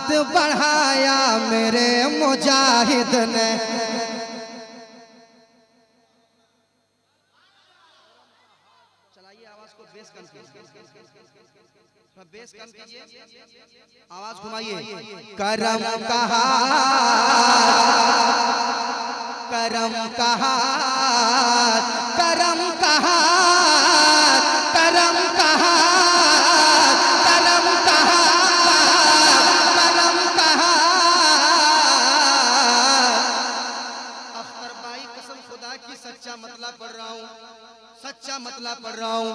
हाथ बढ़ाया मेरे मुजाहिद ने। चलाइए आवाज को, बेस कम कीजिए, आवाज घुमाइए। करम कहा, करम कहा, करम कहा, करम कहा, करम कहा, करम कहा। अख्तर भाई कसम खुदा की सच्चा मतलब पढ़ रहा हूँ, सच्चा मतलब पढ़ रहा हूँ।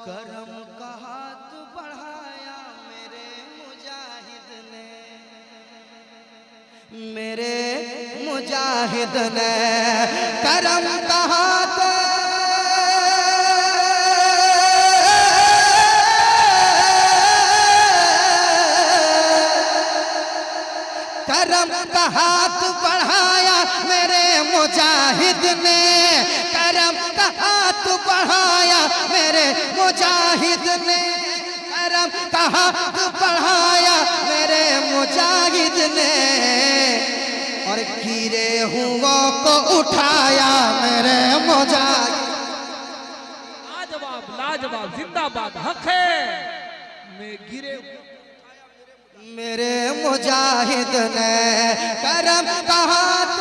करम का हाथ बढ़ाया मेरे मुजाहिद ने, मेरे मुजाहिद ने। करम का हाथ, करम का हाथ बढ़ाया मेरे मुजाहिद ने। करम का हाथ बढ़ाया मेरे मुजाहिद ने। करम का हाथ बढ़ाया मेरे मुजाहिद ने। और गिरे हुओं को उठाया मेरे मुजाहिद। लाजवाब लाजवाब, जिंदाबाद, हक है। मैं गिरे मेरे मुजाहिद ने। करम का हाथ,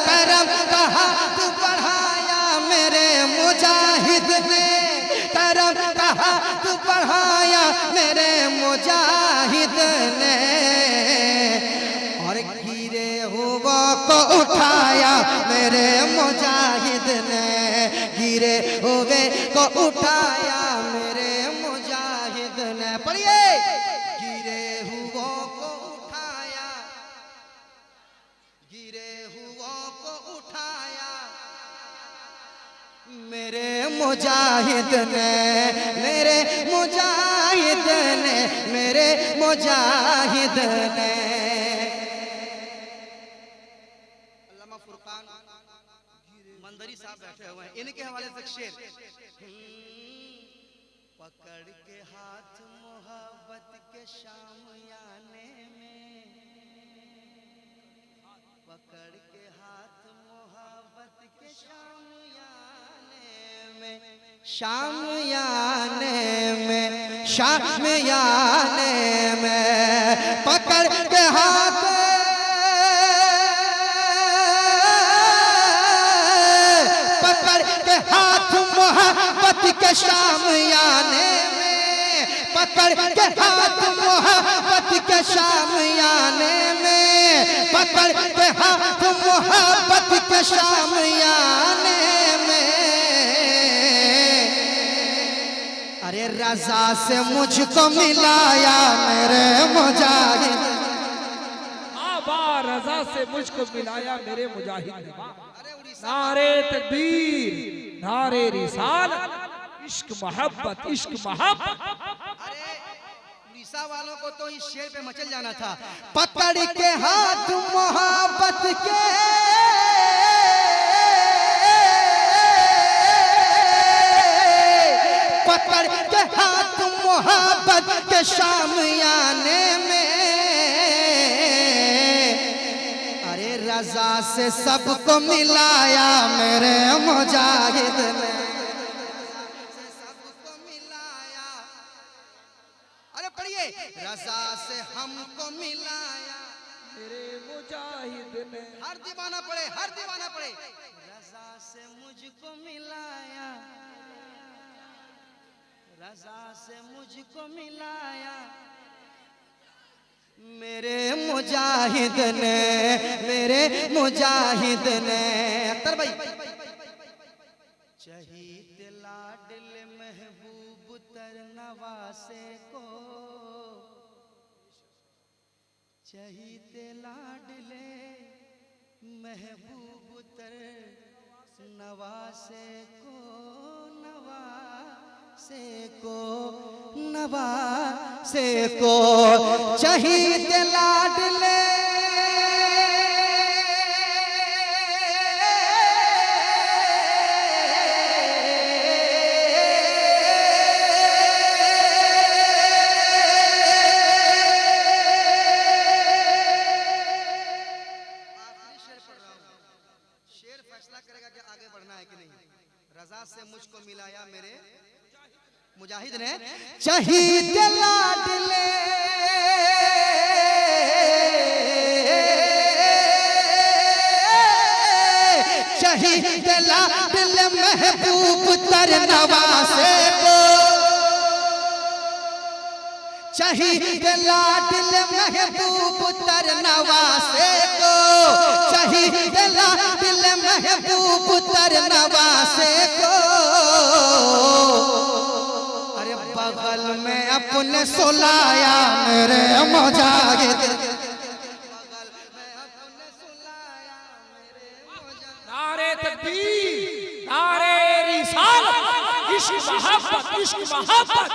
करम का हाथ बढ़ाया मेरे मुजाहिद ने। करम का हाथ बढ़ाया मेरे मुजाहिद ने। और गिरे हुआ को उठाया मेरे मुजाहिद ने। गिरे हुए को उठाया मेरे मुजाहिद ने। पढ़िए। गिरे हुओं को उठाया, गिरे हुओं को उठाया मेरे मुजाहिद ने, मेरे मुजाहिद ने, मेरे मुजाहिद ने। अल्लामा फुरकान मंदरी साहब बैठे हुए हैं, इनके हवाले से शेर। पकड़ के हाथ मोहब्बत के शामियाने में, पकड़ के हाथ मोहब्बत के शामियाने में, शामियाने में, शामियाने में। पकड़ के हाथ, पकड़ के हाथ मोहब्बत के शामियाने में, पकड़ के हाथ मोहब्बत के शामियाने में, पकड़ के हाथ मोहब्बत के शामियाने में। अरे रज़ा से मुझको मिलाया मेरे मुजाहिद। रज़ा से मुझको मिलाया मेरे मुजाहिद ने। नारे तकबीर, नारे रिसालत, इश्क मोहब्बत, इश्क मोहब्बत। अरे उड़ीसा वालों को तो इस शेर पे मचल जाना था। पकड़ के हाथ मोहब्बत के, पकड़ के हाथ मोहब्बत के शामियाने में। अरे रज़ा से सबको मिलाया मेरे मुजाहिद ने, सबको मिलाया। अरे पढ़िए। रज़ा से हमको मिलाया मेरे मुजाहिद ने। हर दीवाना पढ़े, हर दीवाना पढ़े। रज़ा से मुझको मिलाया, रज़ा से मुझको मिलाया मेरे मुजाहिद ने, मेरे मुजाहिद ने। अख्तर भाई। चहीत लाडल महबूब तर नवासे को, चहीत लाडले महबूब तर नवासे को, नवासे को, नवासे को। चहीत लाडले मुजाहिद ने शहीद लाडले शहीद लाडले महबूब तर नवासे को शहीद लाडले महबूब तर नवासे को शहीद लाडले महबूब तर नवासे को अरे बगल में अपने सुलाया मेरे मुजाहिद नारे तकबीर नारे रिसालत इश्क मोहब्बत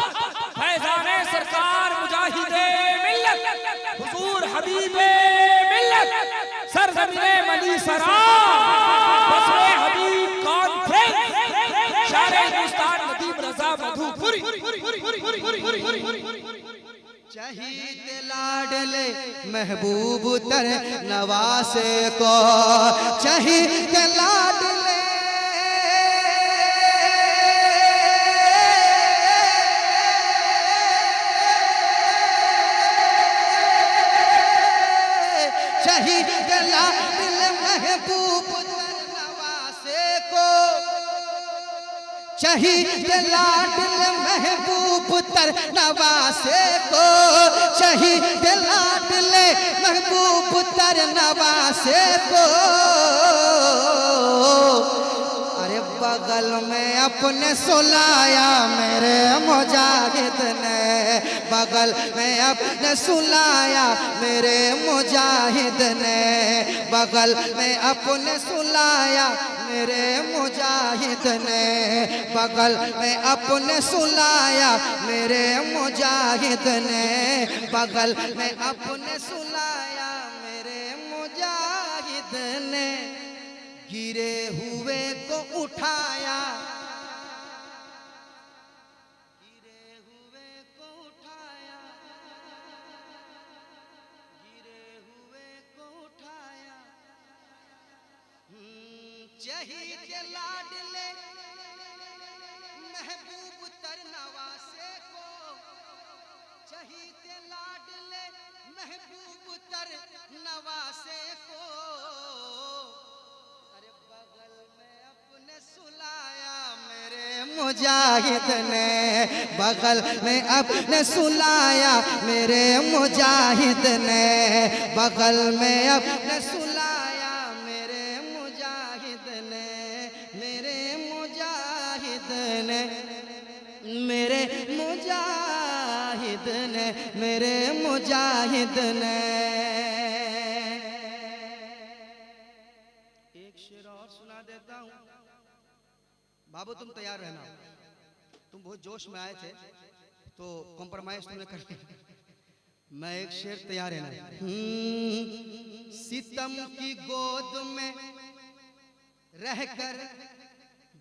फैज़ाने सरकार मुजाहिदे मिल्लत हुजूर हबीबे मिल्लत सरज़मीने मनी सरा बसरे हबीब कॉन्फ्रेंस शारे हिंदुस्तान नदीम रज़ा मधुपुरी शहीद लाडले महबूब तर नवासे को शहीद लाडले शहीद लाडले महबूब तर नवासे को शहीद लाडले महबूब तर नवासे को शहीद लाडले महबूब तर नवासे को अरे बगल में अपने सुलाया मेरे मुजाहिद ने बगल में अपने सुलाया मेरे मुजाहिद ने बगल में अपने सुलाया मेरे मुजाहिद ने बगल में अपने सुलाया मेरे मुजाहिद ने बगल में अपने सुलाया मेरे मुजाहिद ने गिरे हुए को उठाया गिरे हुए को उठाया गिरे हुए को उठाया शहीद लाडले महबूब तर नवासे को शहीद लाडले महबूब तर नवासे को अरे बगल में अपने सुलाया मेरे मुजाहिद ने बगल में अपने सुलाया मेरे मुजाहिद ने बगल में अपने सुलाया मेरे मुजाहिद ने मेरे मुजाहिद ने मेरे मुजाहिद ने मेरे मुजाहिद ने एक शेर और सुना देता हूँ बाबू तुम तैयार रहना तुम बहुत जोश में आए थे तो कॉम्प्रोमाइज तुमने कर लिया मैं एक शेर तैयार रहना सितम की गोद में रहकर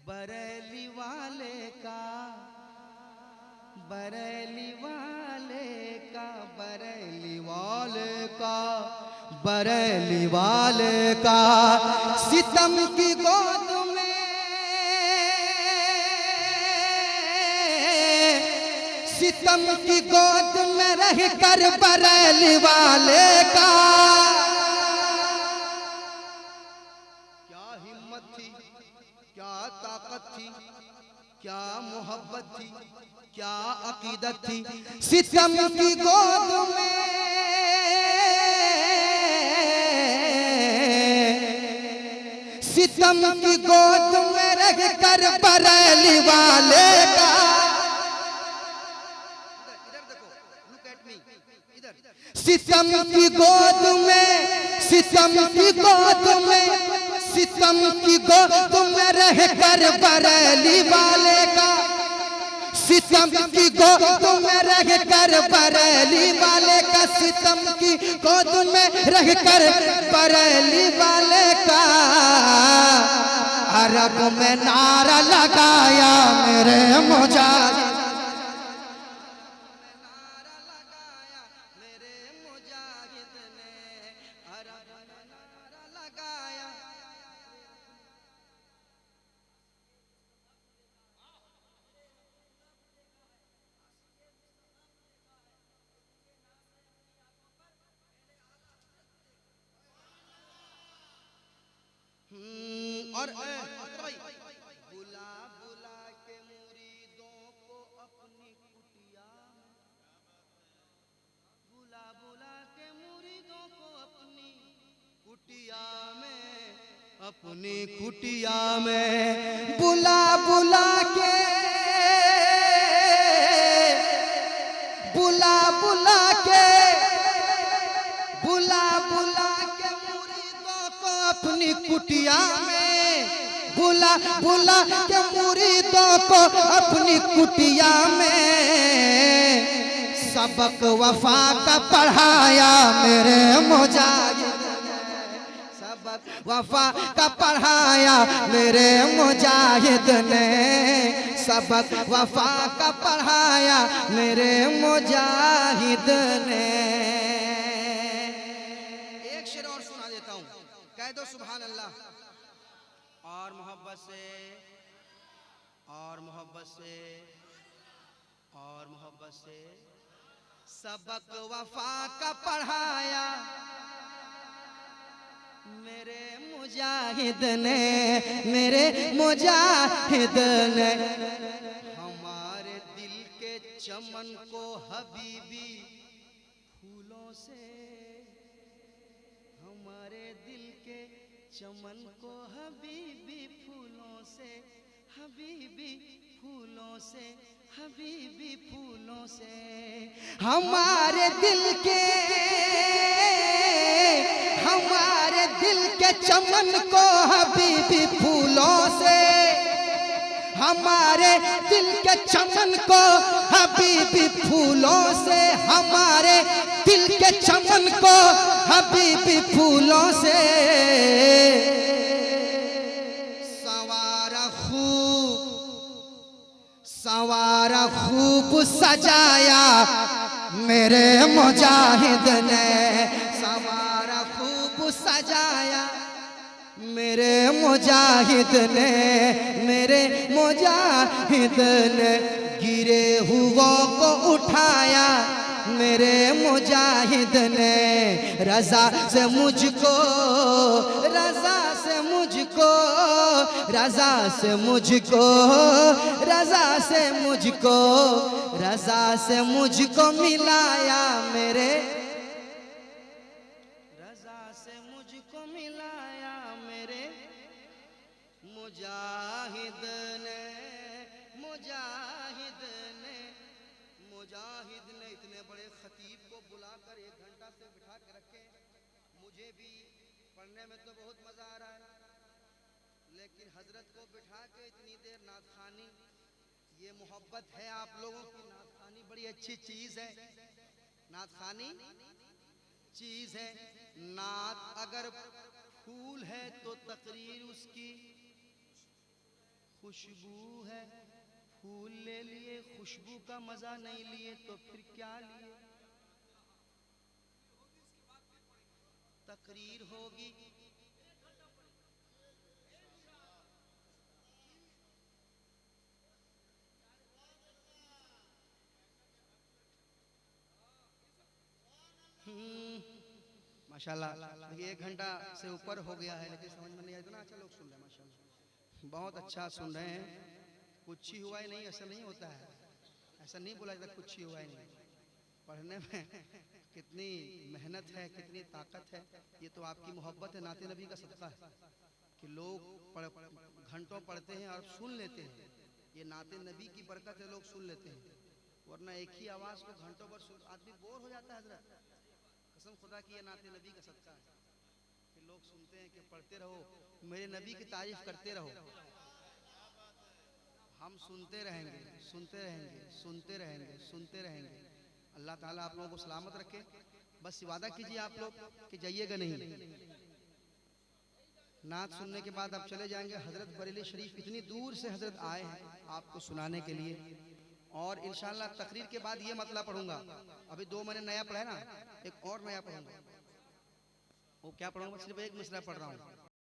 बरेली वाले का बरेली वाले का बरेली वाले का बरेली वाले का सितम की गोद में सितम की गोद में रहकर बरेली वाले का क्या हिम्मत थी क्या ताकत थी क्या मोहब्बत थी क्या अकीदत थी सितम की गोद में सितम की गोद में रहकर बरेली वाले का इधर देखो लुक एट मी इधर सितम की गोद में सितम की गोद में सितम की गोद में रहकर बरेली वाले का सितम की गोद में रहकर बरेली वाले का सितम की गोद में रहकर बरेली वाले का अरब में नारा लगाया मेरे मुजाहिद कुटिया में, अपनी कुटिया में बुला बुला के, बुला बुला के, बुला बुला के मुरीदों को अपनी कुटिया में, बुला बुला के मुरीदों को अपनी कुटिया में सबक वफा का पढ़ाया मेरे मुजाहिद ने, सबक वफा का पढ़ाया मेरे मुजाहिद ने, सबक वफा का पढ़ाया मेरे मुजाहिद ने। एक शेर और सुना देता हूँ, कह दो सुभान अल्लाह। और मोहब्बत से, और मोहब्बत से, और मोहब्बत से सबक वफा का पढ़ाया मेरे मुजाहिद ने, मेरे मुजाहिद ने। हमारे दिल के चमन को हबीबी फूलों से, हमारे दिल के चमन को हबीबी फूलों से, हबीबी फूलों से, हबीबी फूलों से। हमारे दिल के, हमारे दिल के चमन को हबीबी फूलों से, हमारे दिल के चमन को हबीबी फूलों से, हमारे दिल के चमन को हबीबी फूलों से सवारा खूब, सवारा खूब सजाया मेरे मुजाहिद ने, सवारा खूब सजाया मेरे मुजाहिद ने, मेरे मुजाहिद ने। गिरे हुओं को उठाया मेरे मुजाहिद ने, रज़ा से मुझको, रज़ा से मुझको, रज़ा से मुझको, रज़ा से मुझको, रज़ा से मुझको मिलाया मेरे, रज़ा से मुझको मिलाया मेरे मुजाहिद ने, मुजाहिद ने। मुजाहिद ने इतने बड़े खतीब को बुलाकर 1 घंटा से बिठा के रखे। मुझे भी पढ़ने में तो बहुत मजा आ रहा है, लेकिन हजरत को बिठा के इतनी देर नात खानी, ये मोहब्बत है आप लोगों की। नात खानी बड़ी अच्छी चीज है, नात खानी चीज है। नात अगर फूल है तो तकरीर उसकी खुशबू है। फूल ले लिए, खुशबू का मजा नहीं लिए तो फिर क्या लिए? तकरीर होगी। माशाल्लाह, देखिए 1 घंटा से ऊपर हो गया है, लेकिन समझ में नहीं आया। इतना अच्छा लोग सुन रहे हैं, माशाल्लाह, बहुत अच्छा सुन रहे हैं। कुछ ही हुआ ही नहीं, ऐसा नहीं होता है, ऐसा नहीं बोला जाता कुछ ही हुआ ही नहीं। पढ़ने में कितनी मेहनत है, कितनी ताकत है। ये तो आपकी मोहब्बत है, नाते नबी का सदका है कि लोग घंटों पढ़ते हैं और सुन लेते हैं। ये नाते नबी की बरकत है, लोग सुन लेते हैं, वरना एक ही आवाज़ को घंटों पर सुन आदमी बोर हो जाता है। हजरत कसम खुदा की ये नाते नबी का सदका है कि लोग सुनते हैं कि पढ़ते रहो, मेरे नबी की तारीफ करते रहो। हम सुनते रहेंगे, सुनते रहेंगे, सुनते रहेंगे, सुनते रहेंगे। अल्लाह ताला आप लोगों को सलामत रखे। बस वादा कीजिए आप लोग कि जाइएगा नहीं। नात सुनने के बाद आप चले जाएंगे। हजरत बरेली शरीफ इतनी दूर से हजरत आए हैं आपको सुनाने के लिए, और इंशाल्लाह तकरीर के बाद ये मतला पढ़ूंगा। अभी 2 मैंने नया पढ़ा है ना, एक और नया पढ़ूंगा। वो क्या पढ़ूंगा? सिर्फ एक मिसरा पढ़ रहा हूँ।